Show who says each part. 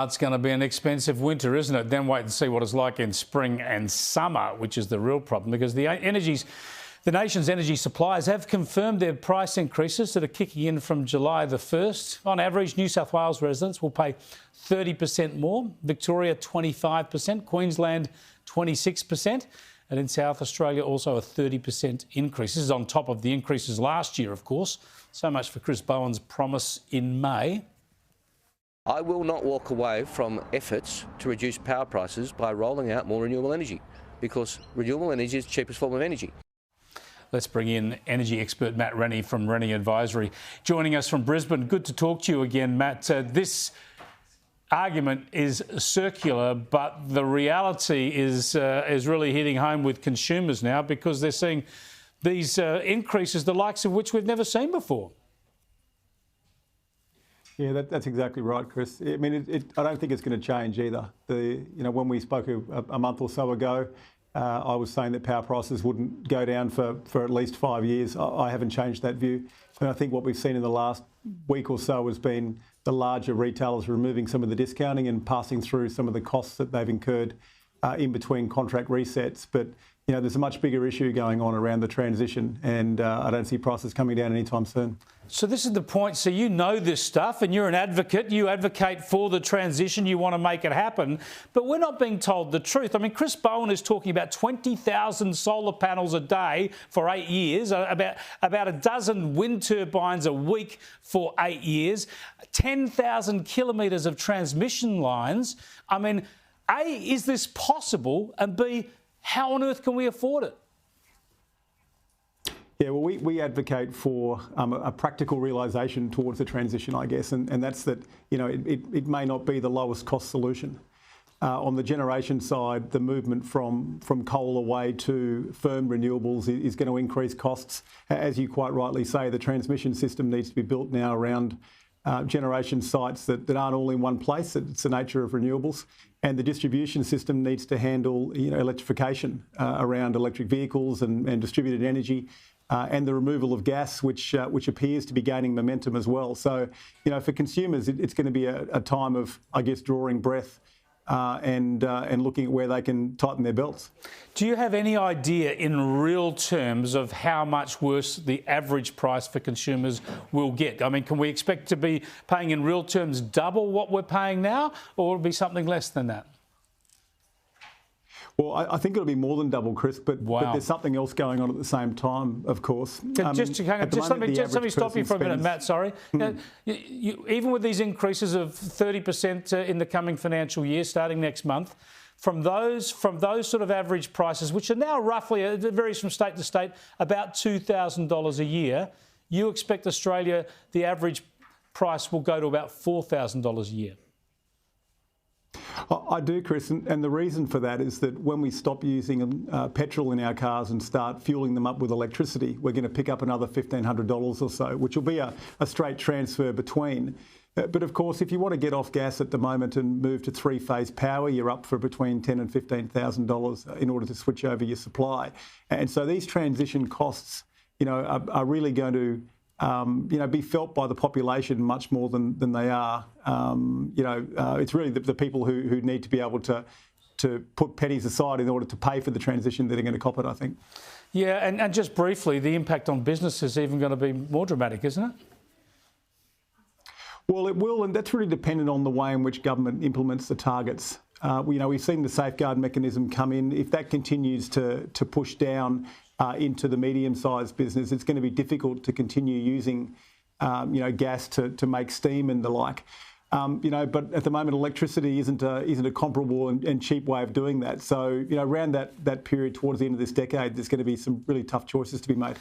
Speaker 1: It's going to be an expensive winter, isn't it? Then wait and see what it's like in spring and summer, which is the real problem, because the nation's energy suppliers have confirmed their price increases that are kicking in from July the 1st. On average, New South Wales residents will pay 30% more, Victoria 25%, Queensland 26%, and in South Australia also a 30% increase. This is on top of the increases last year, of course. So much for Chris Bowen's promise in May.
Speaker 2: I will not walk away from efforts to reduce power prices by rolling out more renewable energy, because renewable energy is the cheapest form of energy.
Speaker 1: Let's bring in energy expert Matt Rennie from Rennie Advisory, joining us from Brisbane. Good to talk to you again, Matt. This argument is circular, but the reality is really hitting home with consumers now, because they're seeing these increases, the likes of which we've never seen before.
Speaker 3: Yeah, that's exactly right, Chris. I mean, I don't think it's going to change either. When we spoke a month or so ago, I was saying that power prices wouldn't go down for at least 5 years. I haven't changed that view. And I think what we've seen in the last week or so has been the larger retailers removing some of the discounting and passing through some of the costs that they've incurred in between contract resets. But there's a much bigger issue going on around the transition, and I don't see prices coming down anytime soon.
Speaker 1: So this is the point. So you know this stuff, and you're an advocate. You advocate for the transition. You want to make it happen. But we're not being told the truth. I mean, Chris Bowen is talking about 20,000 solar panels a day for 8 years, about a dozen wind turbines a week for 8 years, 10,000 kilometres of transmission lines. I mean, A, is this possible? And B, how on earth can we afford it?
Speaker 3: Yeah, well, we advocate for a practical realisation towards the transition, I guess, and that's that, it may not be the lowest cost solution. On the generation side, the movement from coal away to firm renewables is going to increase costs. As you quite rightly say, the transmission system needs to be built now around generation sites that aren't all in one place. It's the nature of renewables. And the distribution system needs to handle electrification around electric vehicles and distributed energy. And the removal of gas, which appears to be gaining momentum as well. So, for consumers, it's going to be a time of, I guess, drawing breath and looking at where they can tighten their belts.
Speaker 1: Do you have any idea in real terms of how much worse the average price for consumers will get? I mean, can we expect to be paying in real terms double what we're paying now, or will it be something less than that?
Speaker 3: Well, I think it'll be more than double, Chris, but there's something else going on at the same time, of course.
Speaker 1: Let me stop you for a minute, Matt, sorry. Even with these increases of 30% in the coming financial year, starting next month, from those sort of average prices, which are now roughly, it varies from state to state, about $2,000 a year, you expect Australia, the average price will go to about $4,000 a year.
Speaker 3: I do, Chris, and the reason for that is that when we stop using petrol in our cars and start fueling them up with electricity, we're going to pick up another $1,500 or so, which will be a straight transfer between. But of course, if you want to get off gas at the moment and move to three-phase power, you're up for between $10,000 and $15,000 in order to switch over your supply. And so these transition costs, are really going to be felt by the population much more than they are. It's really the people who need to be able to put pennies aside in order to pay for the transition that are going to cop it, I think.
Speaker 1: Yeah, and just briefly, the impact on business is even going to be more dramatic, isn't it?
Speaker 3: Well, it will, and that's really dependent on the way in which government implements the targets. We've seen the safeguard mechanism come in. If that continues to push down into the medium-sized business, it's going to be difficult to continue using, gas to make steam and the like. But at the moment, electricity isn't a comparable and cheap way of doing that. So, around that period towards the end of this decade, there's going to be some really tough choices to be made.